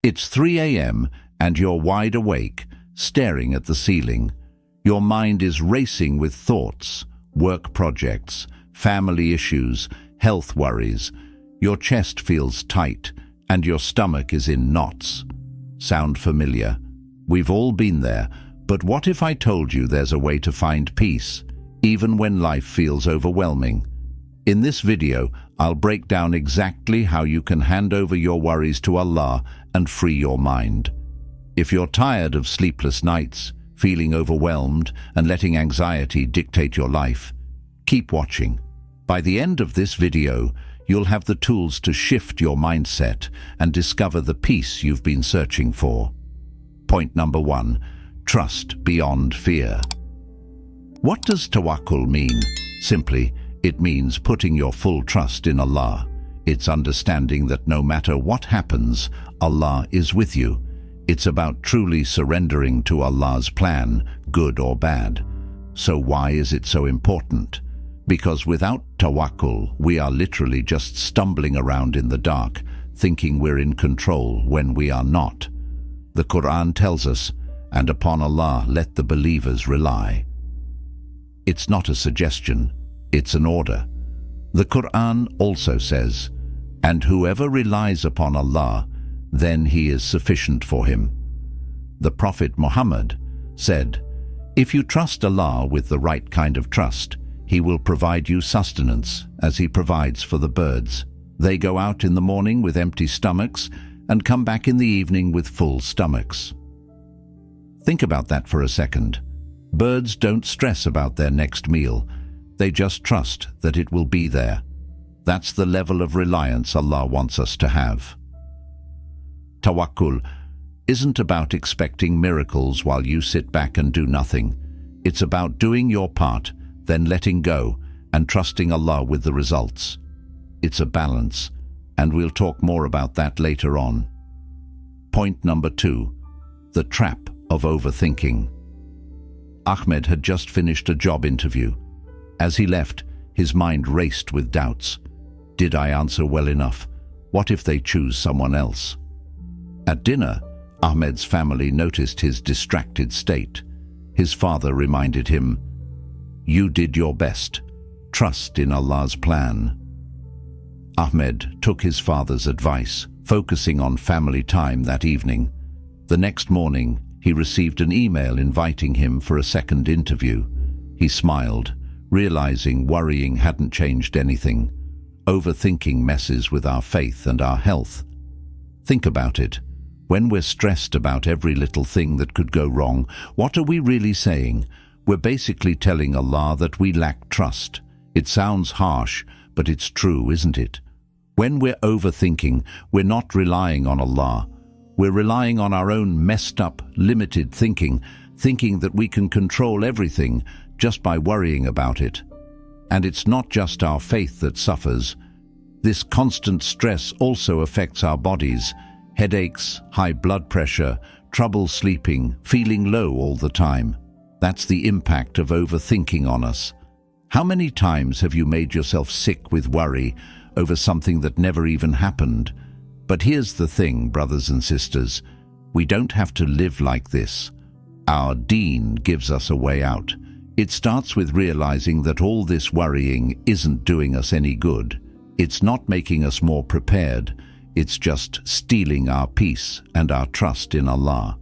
It's 3 a.m. and you're wide awake, staring at the ceiling. Your mind is racing with thoughts, work projects, family issues, health worries. Your chest feels tight and your stomach is in knots. Sound familiar? We've all been there, but what if I told you there's a way to find peace, even when life feels overwhelming? In this video, I'll break down exactly how you can hand over your worries to Allah and free your mind. If you're tired of sleepless nights, feeling overwhelmed, and letting anxiety dictate your life, keep watching. By the end of this video, you'll have the tools to shift your mindset and discover the peace you've been searching for. Point number 1. Trust beyond fear. What does tawakkul mean? Simply, it means putting your full trust in Allah. It's understanding that no matter what happens, Allah is with you. It's about truly surrendering to Allah's plan, good or bad. So why is it so important? Because without tawakkul, we are literally just stumbling around in the dark, thinking we're in control when we are not. The Quran tells us, "And upon Allah let the believers rely." It's not a suggestion, it's an order. The Quran also says, "And whoever relies upon Allah, then he is sufficient for him." The Prophet Muhammad said, "If you trust Allah with the right kind of trust, He will provide you sustenance as He provides for the birds. They go out in the morning with empty stomachs and come back in the evening with full stomachs." Think about that for a second. Birds don't stress about their next meal. They just trust that it will be there. That's the level of reliance Allah wants us to have. Tawakkul isn't about expecting miracles while you sit back and do nothing. It's about doing your part, then letting go and trusting Allah with the results. It's a balance, and we'll talk more about that later on. Point number 2. The trap of overthinking. Ahmed had just finished a job interview. As he left, his mind raced with doubts. Did I answer well enough? What if they choose someone else? At dinner, Ahmed's family noticed his distracted state. His father reminded him, "You did your best. Trust in Allah's plan." Ahmed took his father's advice, focusing on family time that evening. The next morning, he received an email inviting him for a second interview. He smiled, realizing worrying hadn't changed anything. Overthinking messes with our faith and our health. Think about it. When we're stressed about every little thing that could go wrong, what are we really saying? We're basically telling Allah that we lack trust. It sounds harsh, but it's true, isn't it? When we're overthinking, we're not relying on Allah. We're relying on our own messed up, limited thinking that we can control everything just by worrying about it. And it's not just our faith that suffers. This constant stress also affects our bodies. Headaches, high blood pressure, trouble sleeping, feeling low all the time. That's the impact of overthinking on us. How many times have you made yourself sick with worry over something that never even happened? But here's the thing, brothers and sisters. We don't have to live like this. Our Deen gives us a way out. It starts with realizing that all this worrying isn't doing us any good. It's not making us more prepared. It's just stealing our peace and our trust in Allah.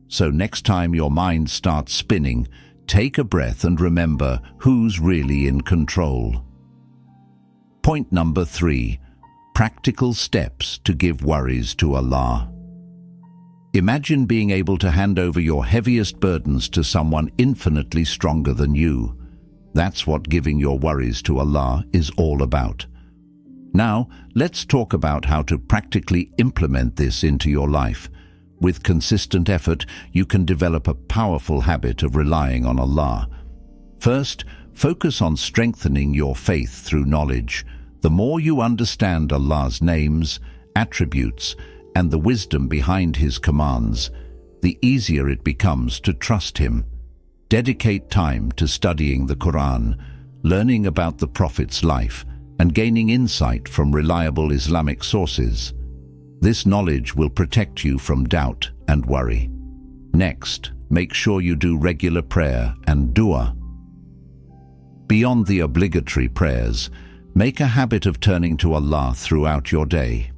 So next time your mind starts spinning, take a breath and remember who's really in control. Point number 3. Practical steps to give worries to Allah. Imagine being able to hand over your heaviest burdens to someone infinitely stronger than you. That's what giving your worries to Allah is all about. Now, let's talk about how to practically implement this into your life. With consistent effort, you can develop a powerful habit of relying on Allah. First, focus on strengthening your faith through knowledge. The more you understand Allah's names, attributes, and the wisdom behind His commands, the easier it becomes to trust Him. Dedicate time to studying the Quran, learning about the Prophet's life, and gaining insight from reliable Islamic sources. This knowledge will protect you from doubt and worry. Next, make sure you do regular prayer and dua. Beyond the obligatory prayers, make a habit of turning to Allah throughout your day.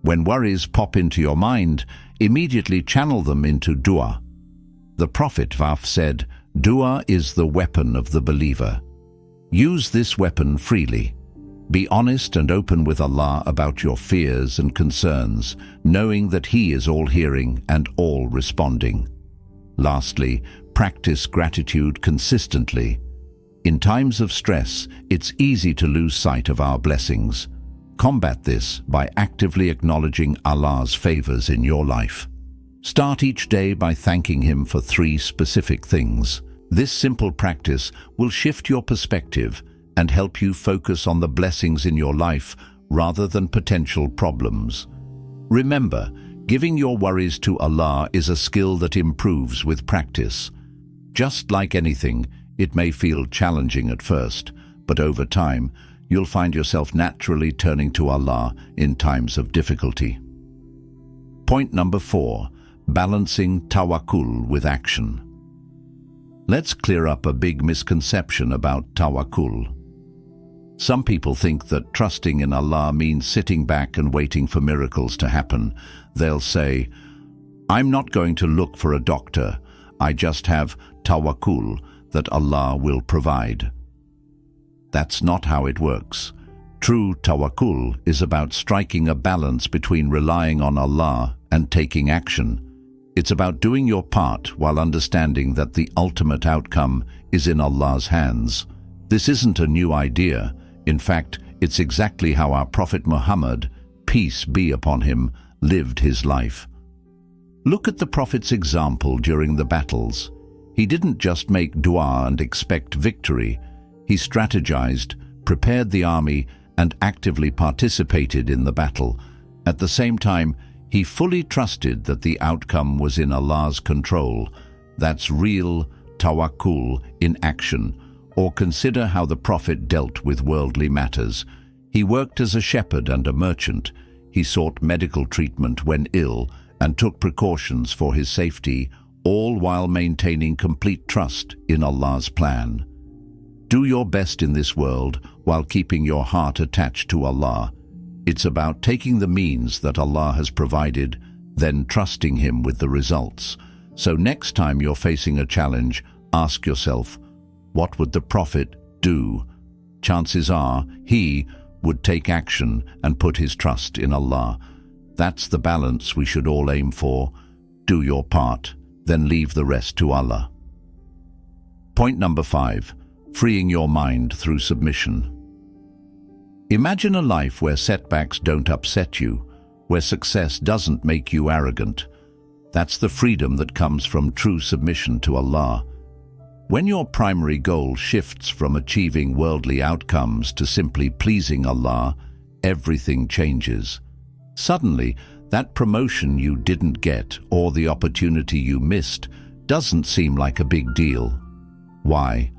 When worries pop into your mind, immediately channel them into dua. The Prophet said, "Dua is the weapon of the believer." Use this weapon freely. Be honest and open with Allah about your fears and concerns, knowing that He is all-hearing and all-responding. Lastly, practice gratitude consistently. In times of stress, it's easy to lose sight of our blessings. Combat this by actively acknowledging Allah's favors in your life. Start each day by thanking Him for 3 specific things. This simple practice will shift your perspective and help you focus on the blessings in your life rather than potential problems. Remember, giving your worries to Allah is a skill that improves with practice. Just like anything, it may feel challenging at first, but over time, you'll find yourself naturally turning to Allah in times of difficulty. Point number 4, balancing tawakkul with action. Let's clear up a big misconception about tawakkul. Some people think that trusting in Allah means sitting back and waiting for miracles to happen. They'll say, "I'm not going to look for a doctor. I just have tawakkul that Allah will provide." That's not how it works. True tawakkul is about striking a balance between relying on Allah and taking action. It's about doing your part while understanding that the ultimate outcome is in Allah's hands. This isn't a new idea. In fact, it's exactly how our Prophet Muhammad, peace be upon him, lived his life. Look at the Prophet's example during the battles. He didn't just make dua and expect victory. He strategized, prepared the army, and actively participated in the battle. At the same time, he fully trusted that the outcome was in Allah's control. That's real tawakkul in action. Or consider how the Prophet dealt with worldly matters. He worked as a shepherd and a merchant. He sought medical treatment when ill and took precautions for his safety, all while maintaining complete trust in Allah's plan. Do your best in this world while keeping your heart attached to Allah. It's about taking the means that Allah has provided, then trusting Him with the results. So next time you're facing a challenge, ask yourself, what would the Prophet do? Chances are he would take action and put his trust in Allah. That's the balance we should all aim for. Do your part, then leave the rest to Allah. Point number 5, freeing your mind through submission. Imagine a life where setbacks don't upset you, where success doesn't make you arrogant. That's the freedom that comes from true submission to Allah. When your primary goal shifts from achieving worldly outcomes to simply pleasing Allah, everything changes. Suddenly, that promotion you didn't get or the opportunity you missed doesn't seem like a big deal. Why?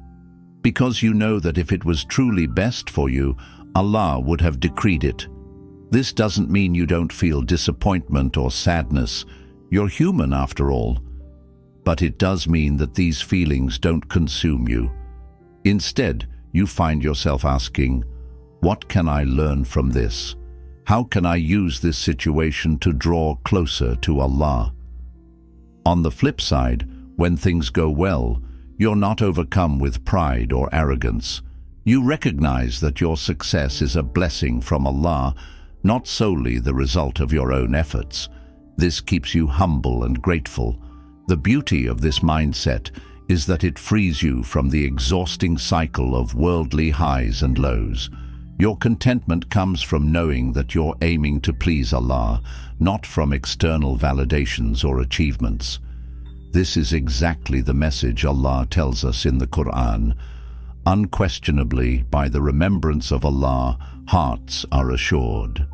Because you know that if it was truly best for you, Allah would have decreed it. This doesn't mean you don't feel disappointment or sadness. You're human after all. But it does mean that these feelings don't consume you. Instead, you find yourself asking, what can I learn from this? How can I use this situation to draw closer to Allah? On the flip side, when things go well, you're not overcome with pride or arrogance. You recognize that your success is a blessing from Allah, not solely the result of your own efforts. This keeps you humble and grateful. The beauty of this mindset is that it frees you from the exhausting cycle of worldly highs and lows. Your contentment comes from knowing that you're aiming to please Allah, not from external validations or achievements. This is exactly the message Allah tells us in the Quran. Unquestionably, by the remembrance of Allah, hearts are assured.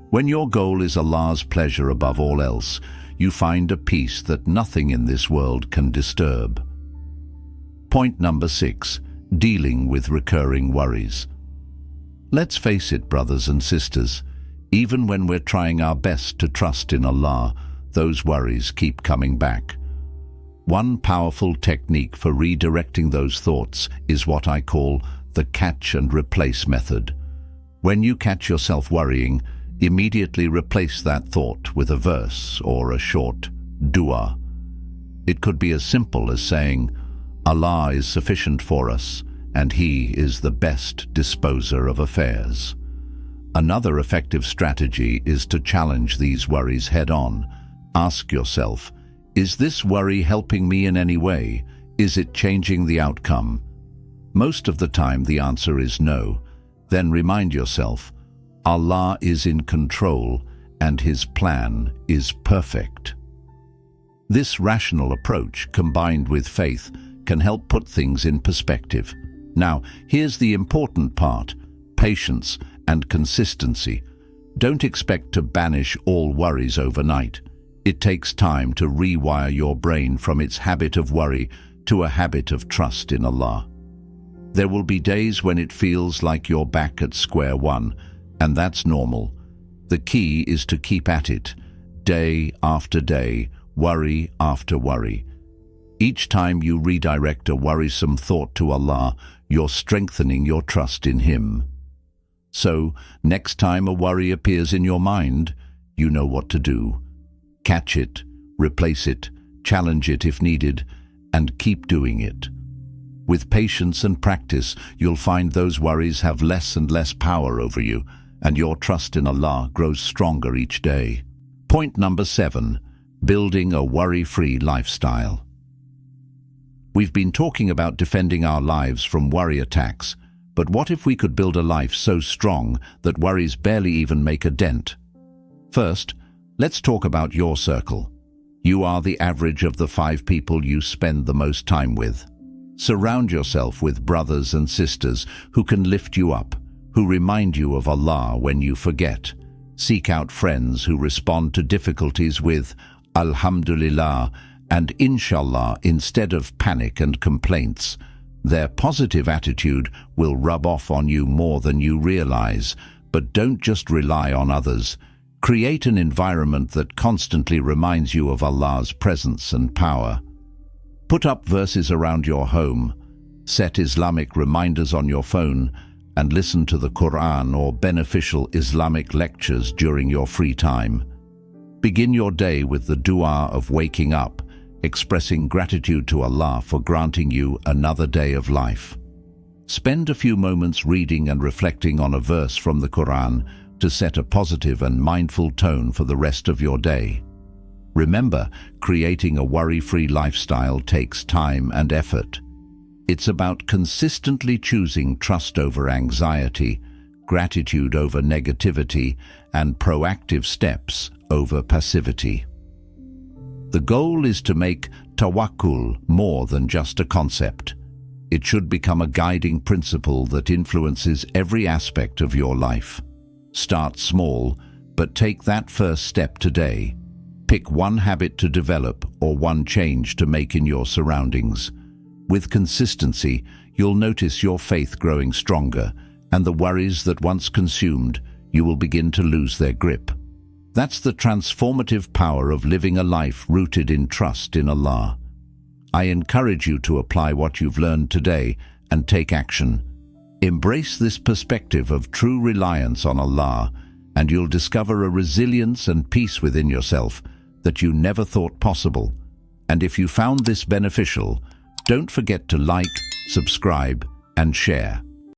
When your goal is Allah's pleasure above all else, you find a peace that nothing in this world can disturb. Point number 6, dealing with recurring worries. Let's face it, brothers and sisters, Even when we're trying our best to trust in Allah, those worries keep coming back. One powerful technique for redirecting those thoughts is what I call the catch and replace method. When you catch yourself worrying, immediately replace that thought with a verse or a short dua. It could be as simple as saying, Allah is sufficient for us, and He is the best disposer of affairs. Another effective strategy is to challenge these worries head-on. Ask yourself, is this worry helping me in any way? Is it changing the outcome? Most of the time the answer is no. Then remind yourself, Allah is in control and His plan is perfect. This rational approach, combined with faith, can help put things in perspective. Now, here's the important part: patience and consistency. Don't expect to banish all worries overnight. It takes time to rewire your brain from its habit of worry to a habit of trust in Allah. There will be days when it feels like you're back at square one, and that's normal. The key is to keep at it, day after day, worry after worry. Each time you redirect a worrisome thought to Allah, you're strengthening your trust in Him. So, next time a worry appears in your mind, you know what to do. Catch it, replace it, challenge it if needed, and keep doing it. With patience and practice, you'll find those worries have less and less power over you, and your trust in Allah grows stronger each day. Point number 7, building a worry-free lifestyle. We've been talking about defending our lives from worry attacks, but what if we could build a life so strong that worries barely even make a dent? First, let's talk about your circle. You are the average of the 5 people you spend the most time with. Surround yourself with brothers and sisters who can lift you up, who remind you of Allah when you forget. Seek out friends who respond to difficulties with Alhamdulillah and Inshallah instead of panic and complaints. Their positive attitude will rub off on you more than you realize, but don't just rely on others. Create an environment that constantly reminds you of Allah's presence and power. Put up verses around your home, set Islamic reminders on your phone, and listen to the Quran or beneficial Islamic lectures during your free time. Begin your day with the dua of waking up, expressing gratitude to Allah for granting you another day of life. Spend a few moments reading and reflecting on a verse from the Quran to set a positive and mindful tone for the rest of your day. Remember, creating a worry-free lifestyle takes time and effort. It's about consistently choosing trust over anxiety, gratitude over negativity, and proactive steps over passivity. The goal is to make tawakkul more than just a concept. It should become a guiding principle that influences every aspect of your life. Start small, but take that first step today. Pick one habit to develop or one change to make in your surroundings. With consistency, you'll notice your faith growing stronger, and the worries that once consumed you will begin to lose their grip. That's the transformative power of living a life rooted in trust in Allah. I encourage you to apply what you've learned today and take action. Embrace this perspective of true reliance on Allah, and you'll discover a resilience and peace within yourself that you never thought possible. And if you found this beneficial, don't forget to like, subscribe, and share.